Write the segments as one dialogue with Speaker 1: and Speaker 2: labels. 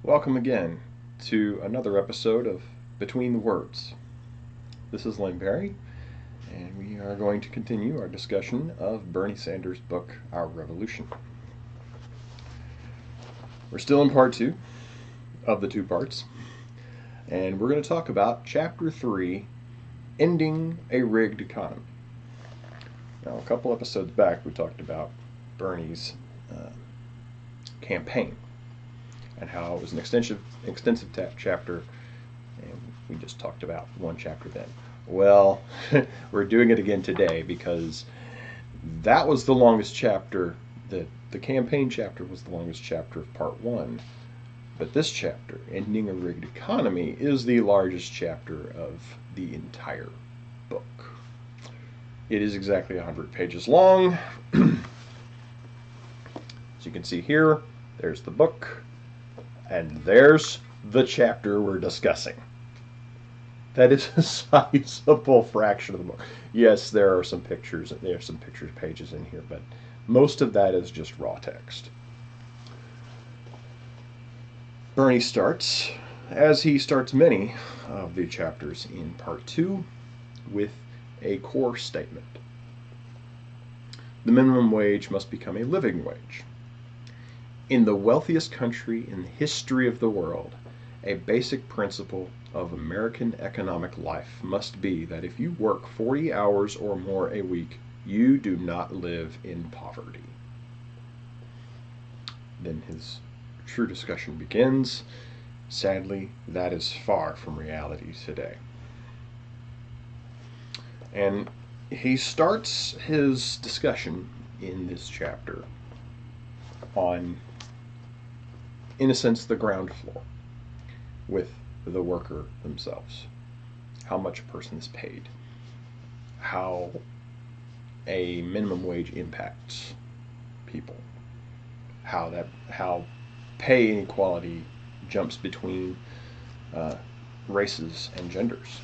Speaker 1: Welcome again to another episode of Between the Words. This is Lynn Perry, and we are going to continue our discussion of Bernie Sanders' book, Our Revolution. We're still in part two of the two parts, and we're going to talk about Chapter 3, Ending a Rigged Economy. Now, a couple episodes back, we talked about Bernie's campaign and how it was an extensive chapter, and we just talked about one chapter then. Well, we're doing it again today because that was the longest chapter. The campaign chapter was the longest chapter of part one, but this chapter, Ending a Rigged Economy, is the largest chapter of the entire book. It is exactly 100 pages long. As you can see here, there's the book. And there's the chapter we're discussing. That is a sizable fraction of the book. Yes, there are some pictures. There are some pictures pages in here, but most of that is just raw text. Bernie starts, as he starts many of the chapters in part two, with a core statement. The minimum wage must become a living wage. In the wealthiest country in the history of the world, a basic principle of American economic life must be that if you work 40 hours or more a week, you do not live in poverty. Then his true discussion begins. Sadly, that is far from reality today. And he starts his discussion in this chapter on, in a sense, the ground floor with the worker themselves. How much a person is paid. How a minimum wage impacts people. How pay inequality jumps between races and genders.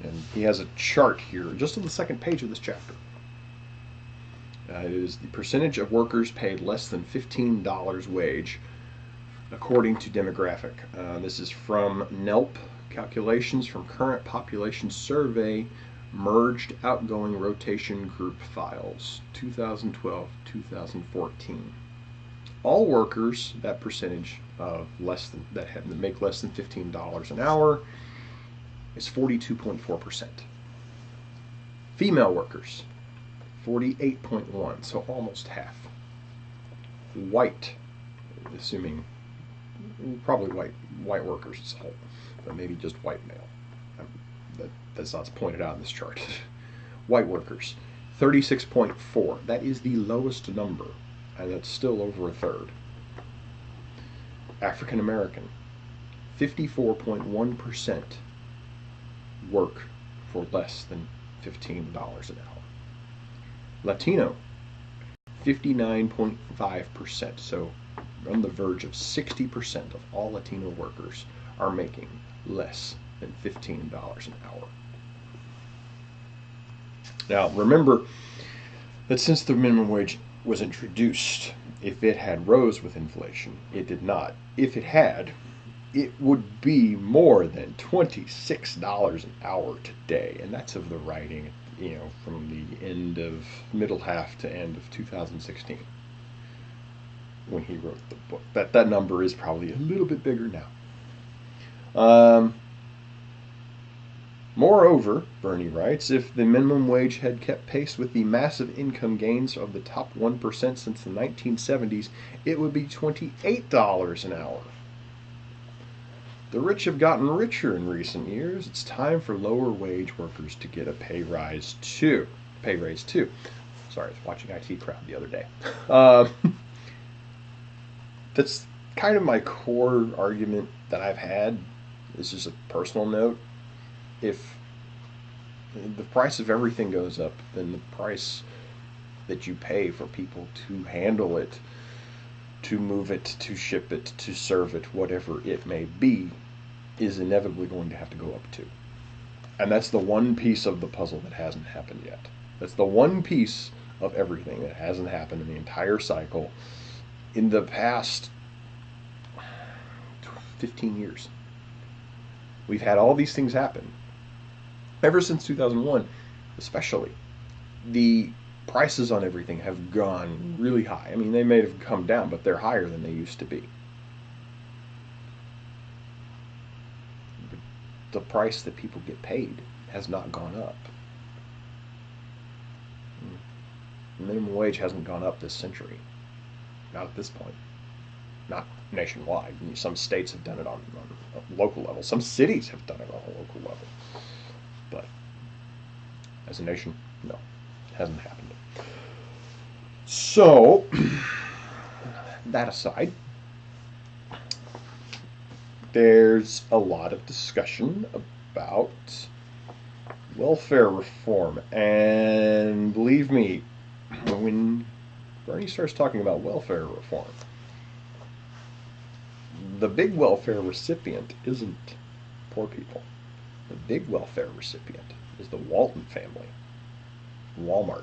Speaker 1: And he has a chart here, just on the second page of this chapter. It is the percentage of workers paid less than $15 wage according to demographic. This is from NELP, calculations from current population survey, merged outgoing rotation group files, 2012-2014. All workers, that percentage of that make less than $15 an hour, is 42.4%. Female workers, 48.1, so almost half. White, assuming probably white workers as a whole, but maybe just white male. That's not pointed out in this chart. White workers, 36.4. That is the lowest number, and that's still over a third. African American, 54.1% work for less than $15 an hour. Latino, 59.5%. So on the verge of 60% of all Latino workers are making less than $15 an hour. Now, remember that since the minimum wage was introduced, if it had rose with inflation, it did not. If it had, it would be more than $26 an hour today, and that's of the writing, from the middle half to end of 2016 when he wrote the book. That number is probably a little bit bigger now. Moreover, Bernie writes, if the minimum wage had kept pace with the massive income gains of the top 1% since the 1970s, it would be $28 an hour. The rich have gotten richer in recent years. It's time for lower wage workers to get a pay raise too. Sorry, I was watching IT Crowd the other day. That's kind of my core argument that I've had. This is a personal note. If the price of everything goes up, then the price that you pay for people to handle it, to move it, to ship it, to serve it, whatever it may be, is inevitably going to have to go up too. And that's the one piece of the puzzle that hasn't happened yet. That's the one piece of everything that hasn't happened in the entire cycle. In the past 15 years. We've had all these things happen. Ever since 2001, especially, the prices on everything have gone really high. I mean, they may have come down, but they're higher than they used to be. The price that people get paid has not gone up. The minimum wage hasn't gone up this century. Not at this point. Not nationwide. I mean, some states have done it on a local level. Some cities have done it on a local level. But as a nation, no, it hasn't happened. So, that aside, there's a lot of discussion about welfare reform. And believe me, when Bernie starts talking about welfare reform, the big welfare recipient isn't poor people. The big welfare recipient is the Walton family, Walmart.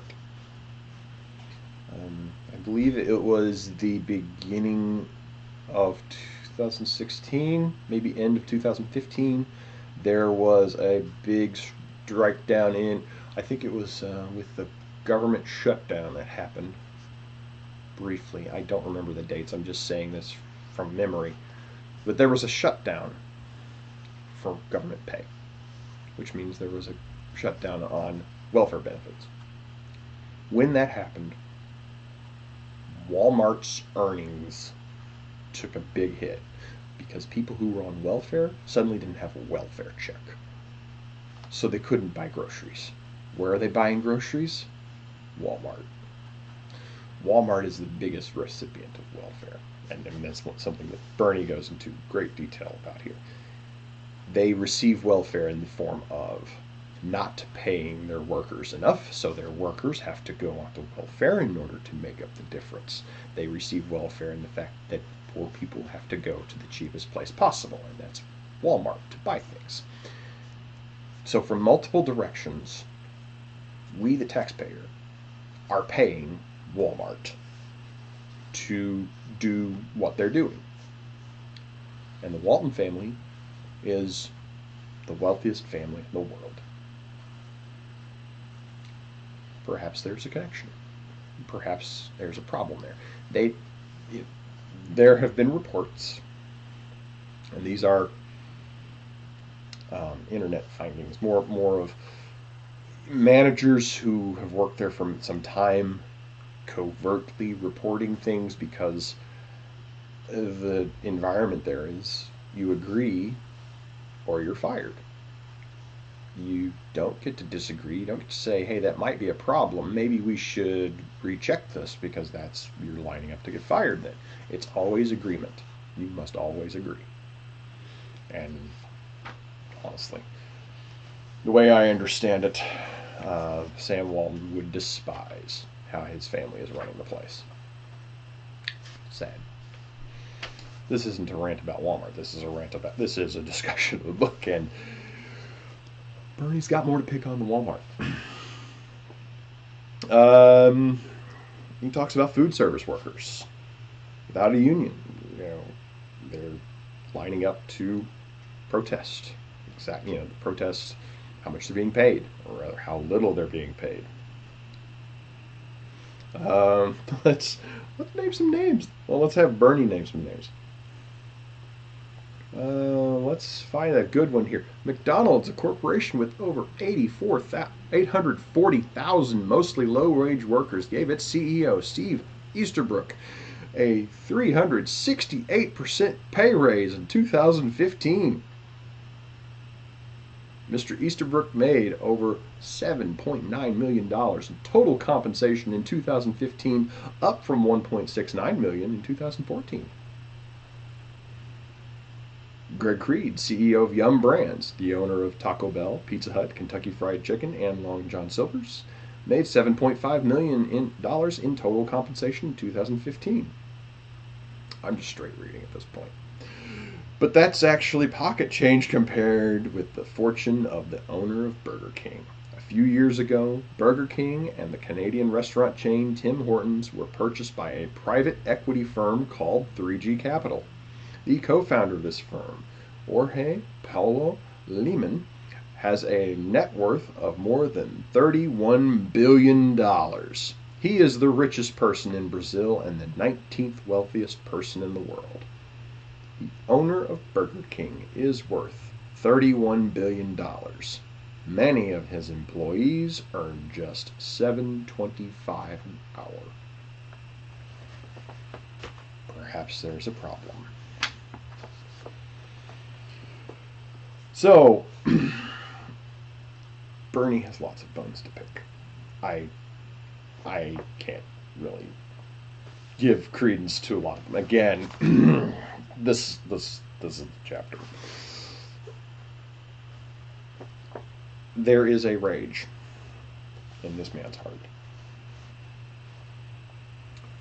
Speaker 1: I believe it was the beginning of 2016, maybe end of 2015. There was a big strike down in, I think it was with the government shutdown that happened briefly. I don't remember the dates. I'm just saying this from memory. But there was a shutdown for government pay, which means there was a shutdown on welfare benefits. When that happened, Walmart's earnings took a big hit because people who were on welfare suddenly didn't have a welfare check. So they couldn't buy groceries. Where are they buying groceries? Walmart. Walmart is the biggest recipient of welfare. And that's something that Bernie goes into great detail about here. They receive welfare in the form of not paying their workers enough, so their workers have to go on to welfare in order to make up the difference. They receive welfare in the fact that poor people have to go to the cheapest place possible, and that's Walmart, to buy things. So from multiple directions, we, the taxpayer, are paying Walmart to do what they're doing. And the Walton family is the wealthiest family in the world. Perhaps there's a connection. Perhaps there's a problem there. There have been reports, and these are internet findings, more of managers who have worked there for some time covertly reporting things because the environment there is you agree or you're fired. You don't get to disagree. You don't get to say, hey, that might be a problem. Maybe we should recheck this because you're lining up to get fired then. It's always agreement. You must always agree. And honestly, the way I understand it, Sam Walton would despise how his family is running the place. Sad. This isn't a rant about Walmart. This is a discussion of the book, and Bernie's got more to pick on than Walmart. He talks about food service workers without a union. They're lining up to protest. Protest how much they're being paid, or rather, how little they're being paid. Let's name some names. Well, let's have Bernie name some names. Let's find a good one here. McDonald's, a corporation with over 840,000 mostly low-wage workers, gave its CEO, Steve Easterbrook, a 368% pay raise in 2015. Mr. Easterbrook made over $7.9 million in total compensation in 2015, up from $1.69 million in 2014. Greg Creed, CEO of Yum Brands, the owner of Taco Bell, Pizza Hut, Kentucky Fried Chicken, and Long John Silver's, made $7.5 million in total compensation in 2015. I'm just straight reading at this point. But that's actually pocket change compared with the fortune of the owner of Burger King. A few years ago, Burger King and the Canadian restaurant chain Tim Hortons were purchased by a private equity firm called 3G Capital. the co-founder of this firm, Jorge Paulo Lemann, has a net worth of more than $31 billion. He is the richest person in Brazil and the 19th wealthiest person in the world. The owner of Burger King is worth $31 billion. Many of his employees earn just $7.25 an hour. Perhaps there's a problem. So, Bernie has lots of bones to pick. I can't really give credence to a lot of them. Again, this is the chapter. There is a rage in this man's heart,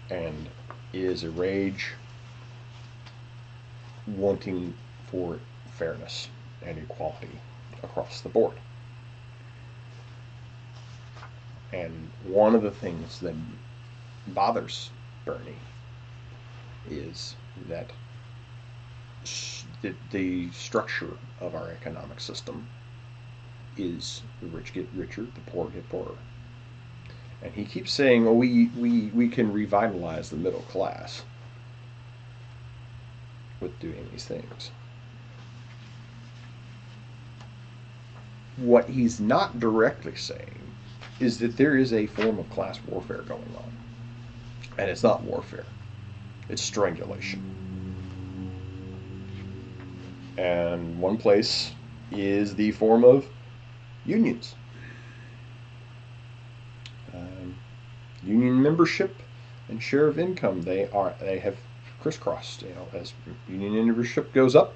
Speaker 1: and is a rage wanting for fairness and equality across the board. And one of the things that bothers Bernie is that the structure of our economic system is the rich get richer, the poor get poorer. And he keeps saying, oh, we can revitalize the middle class with doing these things. What he's not directly saying is that there is a form of class warfare going on. And it's not warfare. It's strangulation. And one place is the form of unions. Union membership and share of income, they have crisscrossed. As union membership goes up,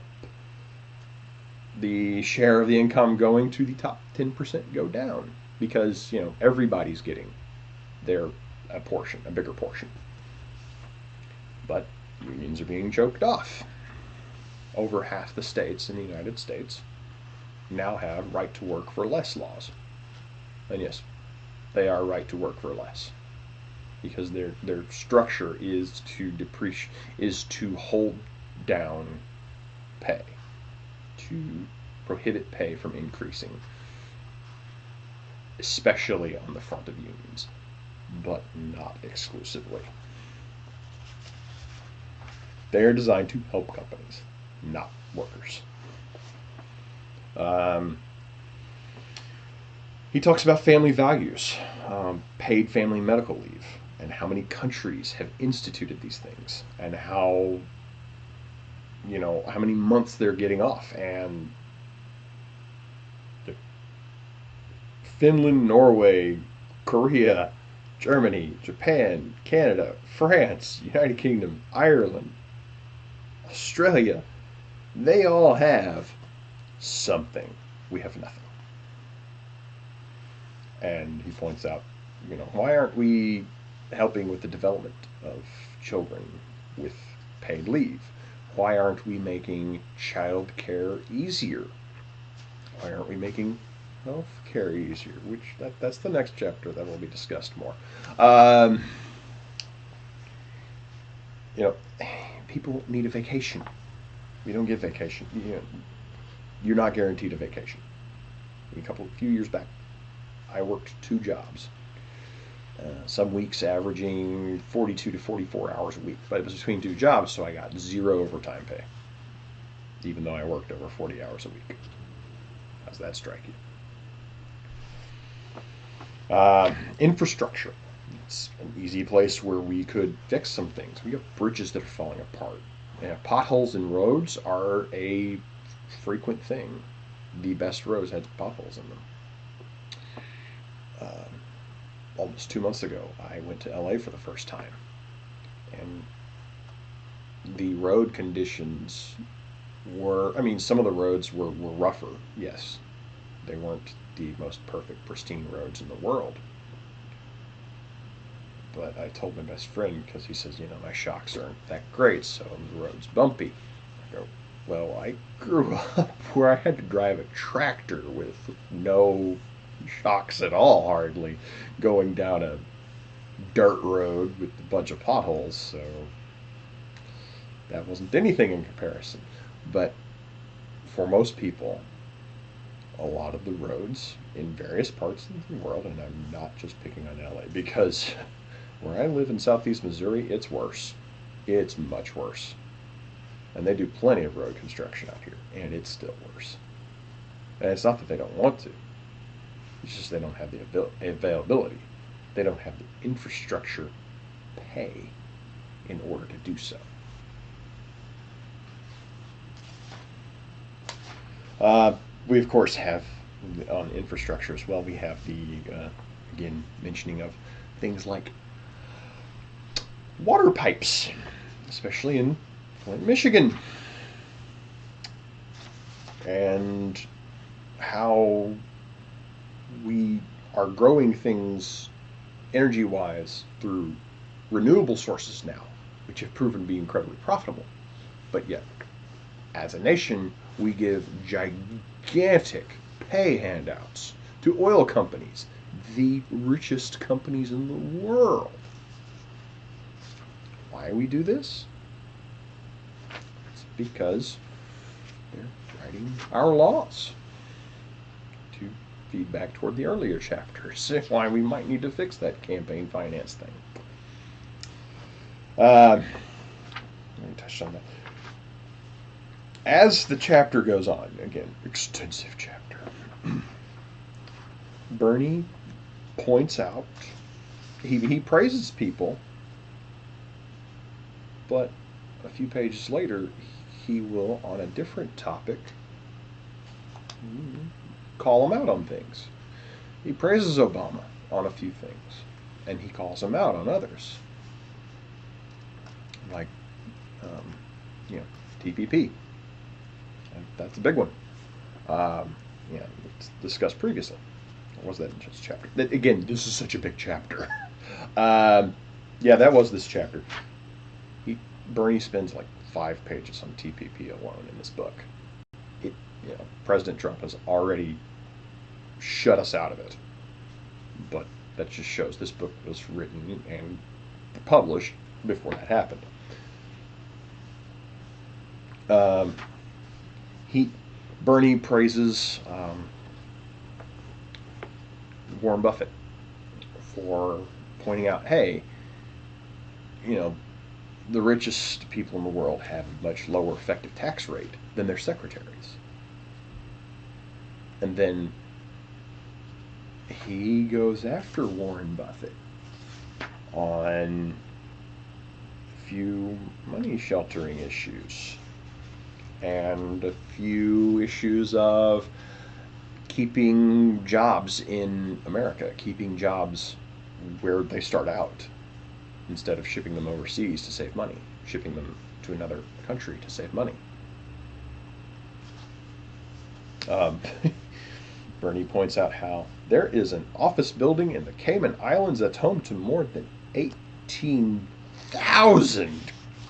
Speaker 1: the share of the income going to the top 10% go down, because everybody's getting their portion, a bigger portion. But unions are being choked off. Over half the states in the United States now have right to work for less laws. And yes, they are right to work for less, because their structure is to hold down pay, to prohibit pay from increasing, especially on the front of unions, but not exclusively. They are designed to help companies, not workers. He talks about family values, paid family medical leave, and how many countries have instituted these things, and how many months they're getting off. And Finland, Norway, Korea, Germany, Japan, Canada, France, United Kingdom, Ireland, Australia, they all have something. We have nothing. And he points out, why aren't we helping with the development of children with paid leave? Why aren't we making child care easier? Why aren't we making health care easier? Which that's the next chapter that will be discussed more. People need a vacation. We don't get vacation. You're not guaranteed a vacation. A few years back, I worked 2 jobs. Some weeks averaging 42 to 44 hours a week, but it was between 2 jobs, so I got 0 overtime pay, even though I worked over 40 hours a week. How's that strike you? Infrastructure. It's an easy place where we could fix some things. We have bridges that are falling apart. Potholes in roads are a frequent thing. The best roads had potholes in them. Almost 2 months ago, I went to LA for the first time, and the road conditions were, some of the roads were rougher, yes. They weren't the most perfect, pristine roads in the world. But I told my best friend, because he says, my shocks aren't that great, so the road's bumpy. I go, well, I grew up where I had to drive a tractor with no shocks at all, hardly, going down a dirt road with a bunch of potholes. So That wasn't anything in comparison. But for most people, a lot of the roads in various parts of the world, and I'm not just picking on LA, because where I live in southeast Missouri, it's worse. It's much worse. And they do plenty of road construction out here, and it's still worse. And it's not that they don't want to, it's just they don't have the availability. They don't have the infrastructure pay in order to do so. We, of course, have on infrastructure as well. We have the, again, mentioning of things like water pipes, especially in Flint, Michigan, and how we are growing things energy-wise through renewable sources now, which have proven to be incredibly profitable. But yet, as a nation, we give gigantic pay handouts to oil companies, the richest companies in the world. Why we do this? It's because they're writing our laws to feed back toward the earlier chapters. Why we might need to fix that campaign finance thing. Let me touch on that. As the chapter goes on, again, extensive chapter, Bernie points out, he praises people, but a few pages later, he will, on a different topic, call him out on things. He praises Obama on a few things, and he calls him out on others, like, TPP. That's a big one. It's discussed previously. Or was that in this chapter? Again, this is such a big chapter. That was this chapter. Bernie spends like 5 pages on TPP alone in this book. President Trump has already shut us out of it. But that just shows this book was written and published before that happened. Bernie praises Warren Buffett for pointing out, hey, the richest people in the world have a much lower effective tax rate than their secretaries. And then he goes after Warren Buffett on a few money sheltering issues and a few issues of keeping jobs in America, keeping jobs where they start out, instead of shipping them overseas to save money, shipping them to another country to save money. Bernie points out how there is an office building in the Cayman Islands that's home to more than 18,000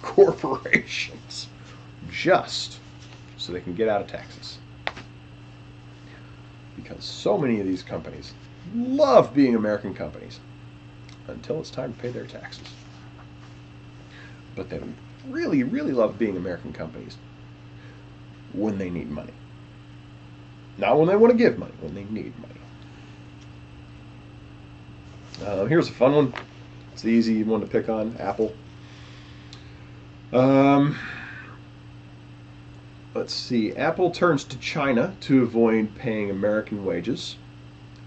Speaker 1: corporations, just so they can get out of taxes. Because so many of these companies love being American companies until it's time to pay their taxes. But they really, really love being American companies when they need money. Not when they want to give money, when they need money. Here's a fun one. It's the easy one to pick on, Apple. Let's see. Apple turns to China to avoid paying American wages.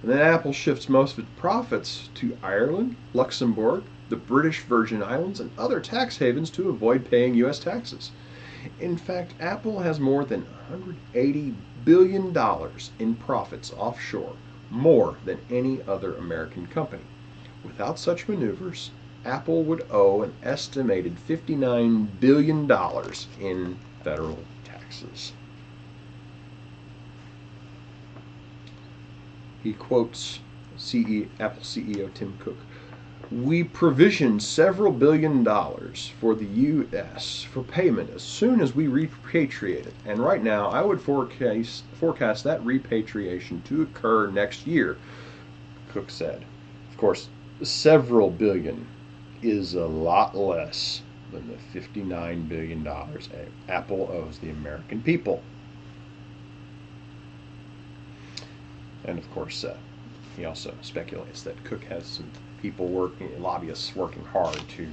Speaker 1: And then Apple shifts most of its profits to Ireland, Luxembourg, the British Virgin Islands, and other tax havens to avoid paying U.S. taxes. In fact, Apple has more than $180 billion in profits offshore, more than any other American company. Without such maneuvers, Apple would owe an estimated $59 billion in federal taxes. He quotes Apple CEO Tim Cook. We provisioned several billion dollars for the U.S. for payment as soon as we repatriate it. And right now, I would forecast that repatriation to occur next year, Cook said. Of course, several billion is a lot less than the $59 billion Apple owes the American people. And of course, he also speculates that Cook has some people lobbyists working hard to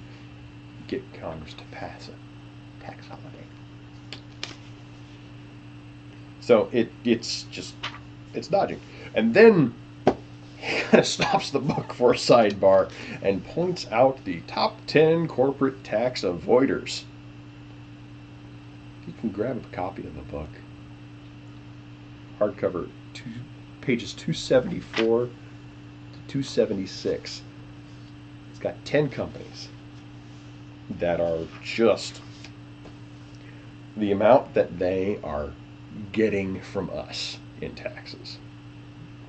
Speaker 1: get Congress to pass a tax holiday. So it's dodging. And then he kind of stops the book for a sidebar and points out the top 10 corporate tax avoiders. You can grab a copy of the book. Hardcover, pages 274 to 276. It's got 10 companies that are just the amount that they are getting from us in taxes.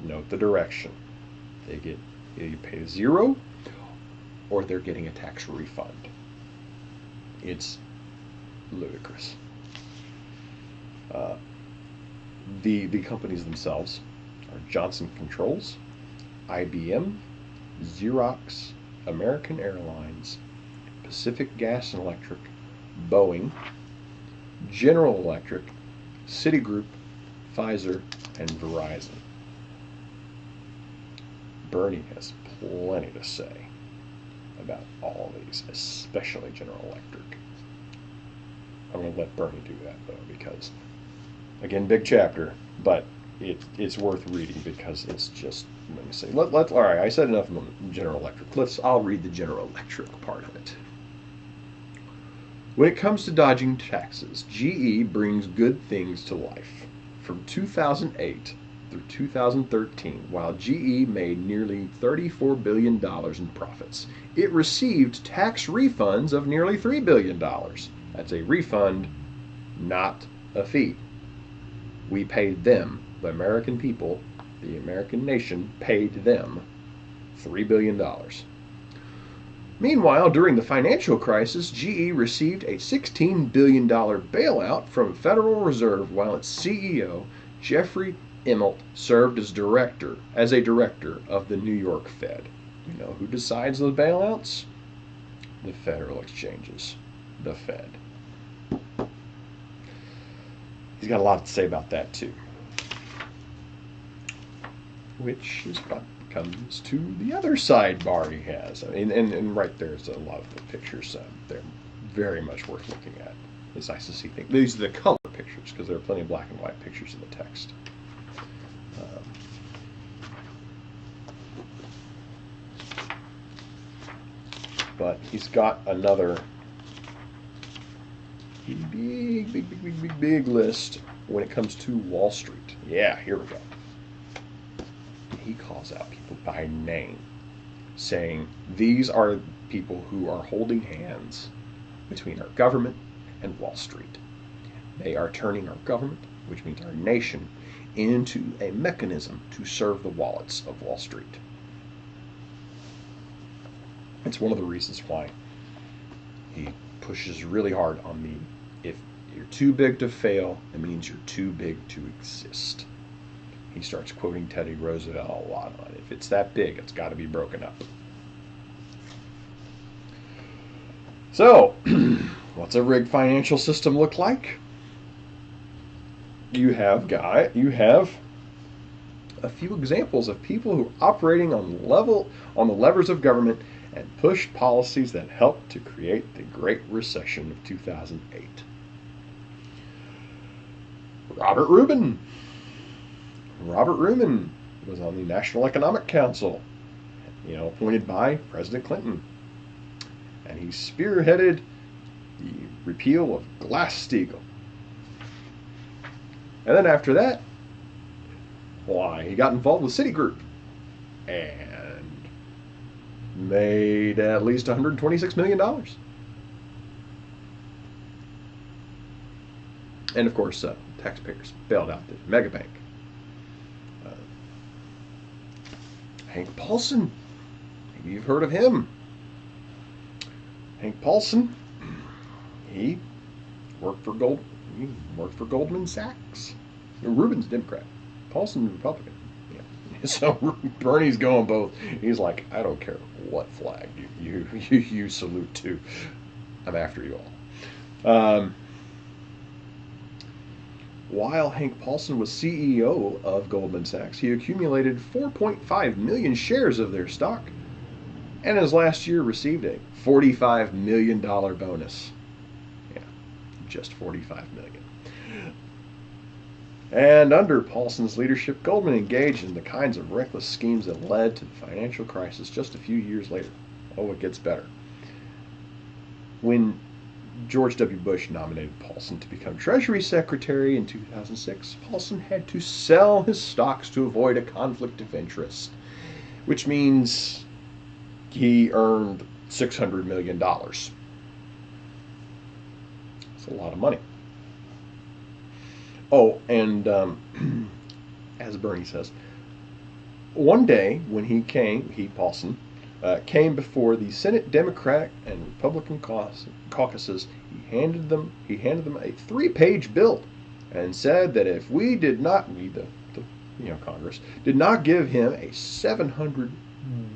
Speaker 1: Note the direction. They get either paid zero or they're getting a tax refund. It's ludicrous. The companies themselves are Johnson Controls, IBM, Xerox, American Airlines, Pacific Gas and Electric, Boeing, General Electric, Citigroup, Pfizer, and Verizon. Bernie has plenty to say about all of these, especially General Electric. I'm going to let Bernie do that, though, because, again, big chapter, but it's worth reading because it's just, let me see. All right, I said enough on General Electric. I'll read the General Electric part of it. When it comes to dodging taxes, GE brings good things to life. From 2008 through 2013, while GE made nearly $34 billion in profits, it received tax refunds of nearly $3 billion. That's a refund, not a fee. We paid them, the American people, the American nation paid them $3 billion. Meanwhile, during the financial crisis, GE received a $16 billion bailout from Federal Reserve while its CEO, Jeffrey Immelt, served as a director of the New York Fed. You know who decides the bailouts? The Federal Exchanges, the Fed. He's got a lot to say about that, too. Which is what comes to the other sidebar he has. I mean, and right there's a lot of the pictures. They're very much worth looking at. It's nice to see things. These are the color pictures, because there are plenty of black and white pictures in the text. But he's got another big list when it comes to Wall Street. Yeah, here we go. He calls out people by name, saying these are people who are holding hands between our government and Wall Street. They are turning our government, which means our nation, into a mechanism to serve the wallets of Wall Street. It's one of the reasons why he pushes really hard on if you're too big to fail, it means you're too big to exist. He starts quoting Teddy Roosevelt a lot on it. If it's that big, it's got to be broken up. So, what's a rigged financial system look like? You have a few examples of people who are operating on the levers of government and pushed policies that helped to create the Great Recession of 2008. Robert Rubin was on the National Economic Council, appointed by President Clinton. And he spearheaded the repeal of Glass-Steagall. And then after that, he got involved with Citigroup and made at least $126 million. And of course, taxpayers bailed out the mega bank. Hank Paulson, maybe you've heard of him. Hank Paulson, he worked for Goldman Sachs. Rubin's Democrat, Paulson's Republican. Yeah. So Bernie's going both. He's like, I don't care what flag you salute to. I'm after you all. While Hank Paulson was CEO of Goldman Sachs, he accumulated 4.5 million shares of their stock, and his last year received a $45 million bonus. Yeah, just $45 million. And under Paulson's leadership, Goldman engaged in the kinds of reckless schemes that led to the financial crisis just a few years later. Oh, it gets better. When George W. Bush nominated Paulson to become Treasury Secretary in 2006, Paulson had to sell his stocks to avoid a conflict of interest, which means he earned $600 million. That's a lot of money. Oh, and as Bernie says, one day when Paulson, came before the Senate Democratic and Republican caucuses, he handed them a 3-page bill and said that if we did not, Congress did not give him a $700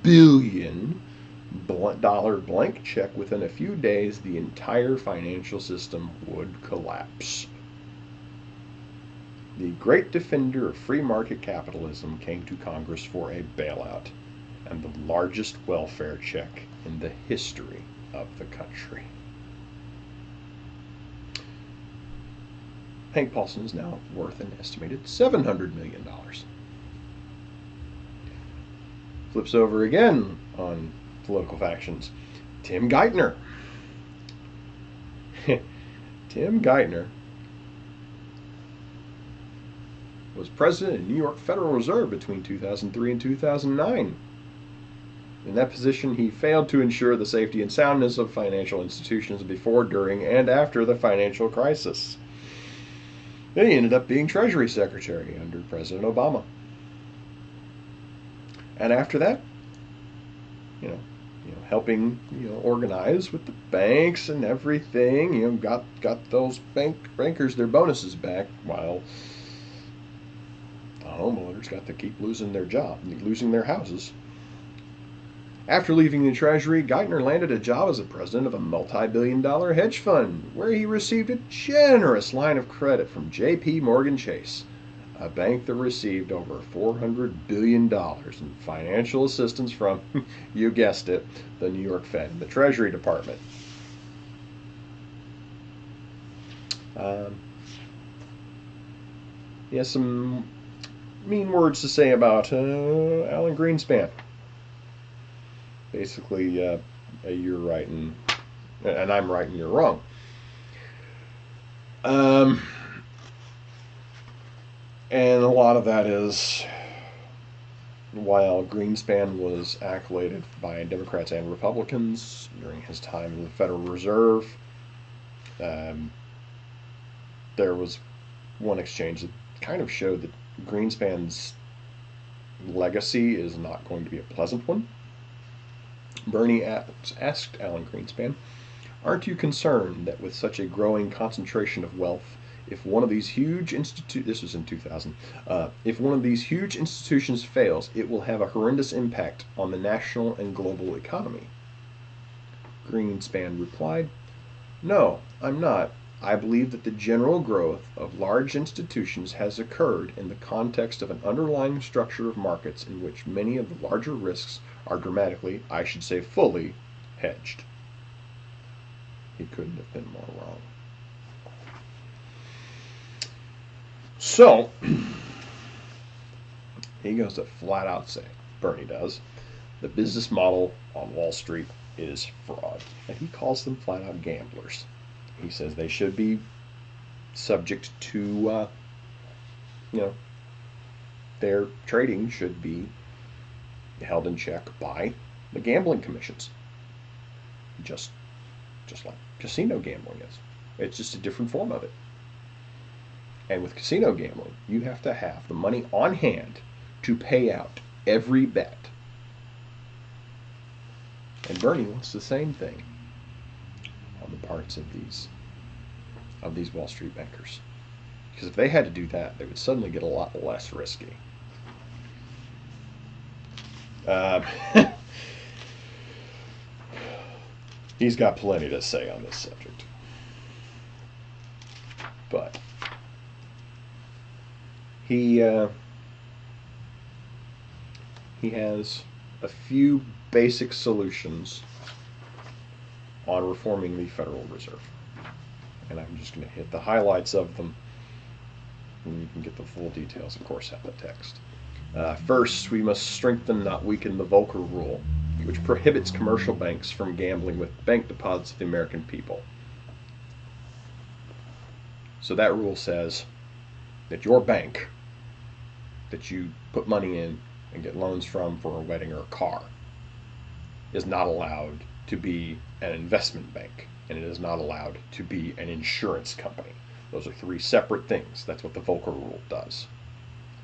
Speaker 1: billion blank check within a few days, the entire financial system would collapse. The great defender of free market capitalism came to Congress for a bailout and the largest welfare check in the history of the country. Hank Paulson is now worth an estimated $700 million. Flips over again on political factions. Tim Geithner. Tim Geithner was president of the New York Federal Reserve between 2003 and 2009. In that position, he failed to ensure the safety and soundness of financial institutions before, during, and after the financial crisis. Then he ended up being Treasury Secretary under President Obama. And after that, helping organize with the banks and everything, got those bankers their bonuses back, while the homeowners got to keep losing their job, losing their houses. After leaving the Treasury, Geithner landed a job as the president of a multi-billion-dollar hedge fund, where he received a generous line of credit from J.P. Morgan Chase, a bank that received over $400 billion in financial assistance from, you guessed it, the New York Fed and the Treasury Department. He has some mean words to say about Alan Greenspan. Basically, you're right and I'm right and you're wrong. And a lot of that is, while Greenspan was accoladed by Democrats and Republicans during his time in the Federal Reserve, there was one exchange that kind of showed that Greenspan's legacy is not going to be a pleasant one. Bernie asked Alan Greenspan, "Aren't you concerned that with such a growing concentration of wealth, if one of these huge this was in 2000, if one of these huge institutions fails, it will have a horrendous impact on the national and global economy?" Greenspan replied, "No, I'm not. I believe that the general growth of large institutions has occurred in the context of an underlying structure of markets in which many of the larger risks are dramatically, I should say fully, hedged." He couldn't have been more wrong. So, he goes to flat out say, Bernie does, the business model on Wall Street is fraud. And he calls them flat out gamblers. He says they should be subject to, their trading should be held in check by the gambling commissions. Just like casino gambling is. It's just a different form of it. And with casino gambling, you have to have the money on hand to pay out every bet. And Bernie wants the same thing on the parts of these Wall Street bankers. Because if they had to do that, they would suddenly get a lot less risky. He's got plenty to say on this subject. But he has a few basic solutions on reforming the Federal Reserve. And I'm just going to hit the highlights of them. And you can get the full details, of course, at the text. First, we must strengthen, not weaken, the Volcker Rule, which prohibits commercial banks from gambling with bank deposits of the American people. So that rule says that your bank that you put money in and get loans from for a wedding or a car is not allowed to be an investment bank, and it is not allowed to be an insurance company. Those are three separate things. That's what the Volcker Rule does.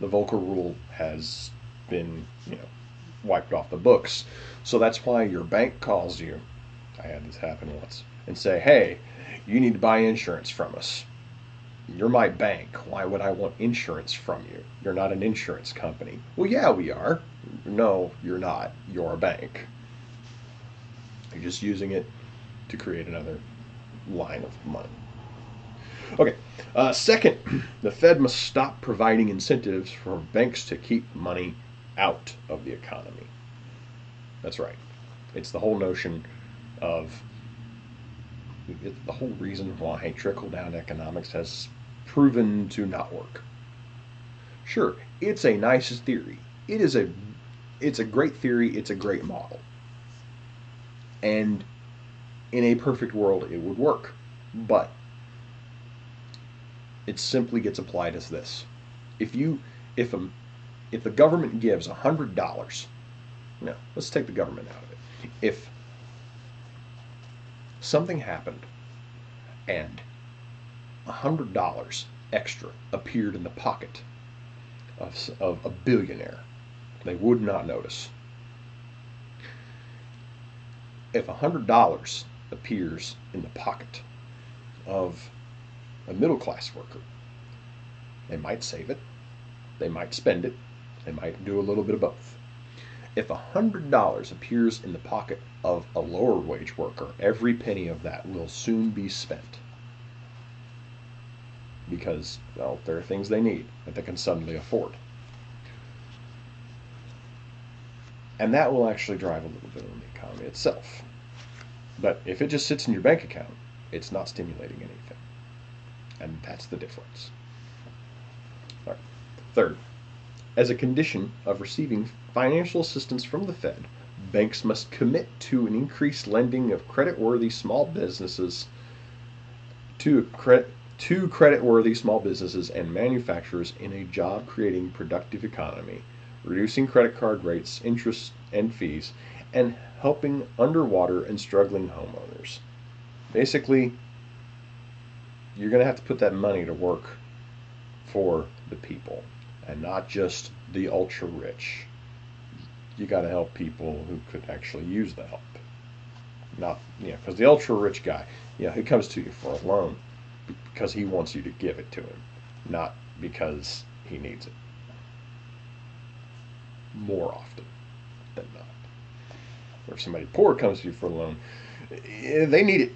Speaker 1: The Volcker Rule has been, wiped off the books. So that's why your bank calls you. I had this happen once. And say, hey, you need to buy insurance from us. You're my bank. Why would I want insurance from you? You're not an insurance company. Well, yeah, we are. No, you're not. You're a bank. You're just using it to create another line of money. Okay. Second, the Fed must stop providing incentives for banks to keep money out of the economy. That's right. It's the whole notion of, it's the whole reason why trickle-down economics has proven to not work. Sure, it's a nice theory. It's a great theory. It's a great model. And in a perfect world, it would work. But it simply gets applied as this: if the government gives $100, no, let's take the government out of it. If something happened and $100 extra appeared in the pocket of a billionaire, they would not notice. If $100 appears in the pocket of a middle-class worker, they might save it, they might spend it, they might do a little bit of both. If $100 appears in the pocket of a lower wage worker, every penny of that will soon be spent. Because, well, there are things they need that they can suddenly afford. And that will actually drive a little bit on the economy itself. But if it just sits in your bank account, it's not stimulating anything. And that's the difference. All right. Third, as a condition of receiving financial assistance from the Fed, banks must commit to an increased lending of creditworthy small businesses to creditworthy small businesses and manufacturers in a job-creating, productive economy, reducing credit card rates, interest, and fees, and helping underwater and struggling homeowners. Basically, you're going to have to put that money to work for the people and not just the ultra rich. You got to help people who could actually use the help. Not, because the ultra rich guy, he comes to you for a loan because he wants you to give it to him, not because he needs it. More often than not. Or if somebody poor comes to you for a loan, they need it.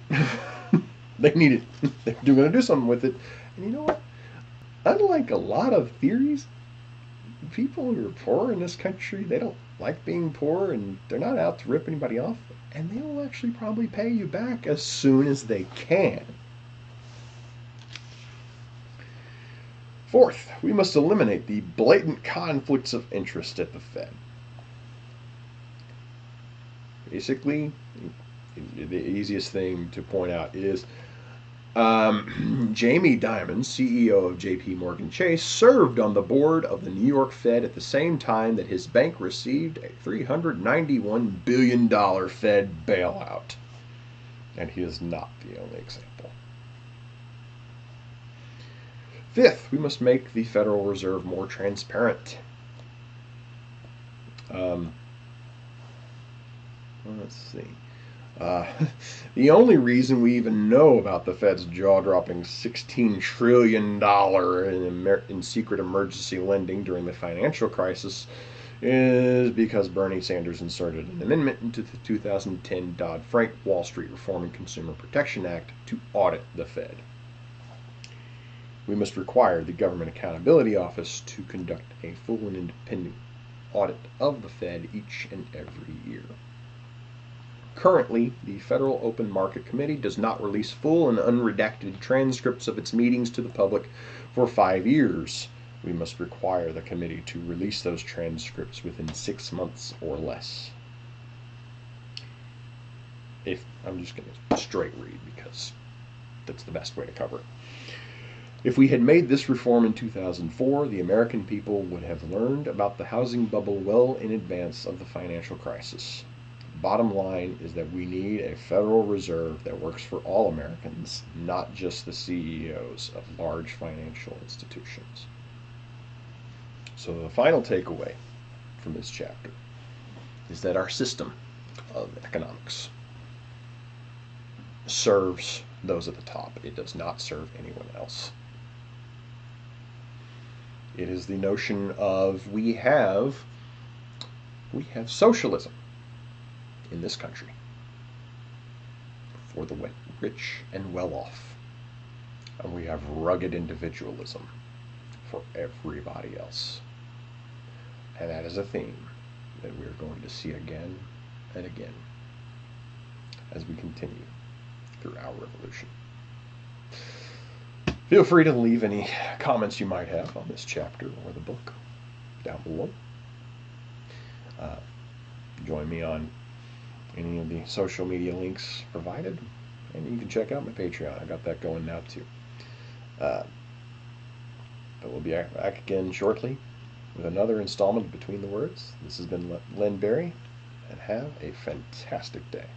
Speaker 1: They need it. They're going to do something with it. And you know what? Unlike a lot of theories, people who are poor in this country, they don't like being poor, and they're not out to rip anybody off. And they will actually probably pay you back as soon as they can. Fourth, we must eliminate the blatant conflicts of interest at the Fed. Basically, the easiest thing to point out is Jamie Dimon, CEO of J.P. Morgan Chase, served on the board of the New York Fed at the same time that his bank received a $391 billion Fed bailout. And he is not the only example. Fifth, we must make the Federal Reserve more transparent. Let's see. The only reason we even know about the Fed's jaw-dropping $16 trillion in secret emergency lending during the financial crisis is because Bernie Sanders inserted an amendment into the 2010 Dodd-Frank Wall Street Reform and Consumer Protection Act to audit the Fed. We must require the Government Accountability Office to conduct a full and independent audit of the Fed each and every year. Currently, the Federal Open Market Committee does not release full and unredacted transcripts of its meetings to the public for 5 years. We must require the committee to release those transcripts within 6 months or less. I'm just going to straight read because that's the best way to cover it. If we had made this reform in 2004, the American people would have learned about the housing bubble well in advance of the financial crisis. Bottom line is that we need a Federal Reserve that works for all Americans, not just the CEOs of large financial institutions. So the final takeaway from this chapter is that our system of economics serves those at the top. It does not serve anyone else. It is the notion of we have socialism in this country for the rich and well-off, and we have rugged individualism for everybody else. And that is a theme that we're going to see again and again as we continue through our revolution. Feel free to leave any comments you might have on this chapter or the book down below. Join me on any of the social media links provided, and you can check out my Patreon. I got that going now too. But we'll be back again shortly with another installment of Between the Words. This has been Len Berry, and have a fantastic day.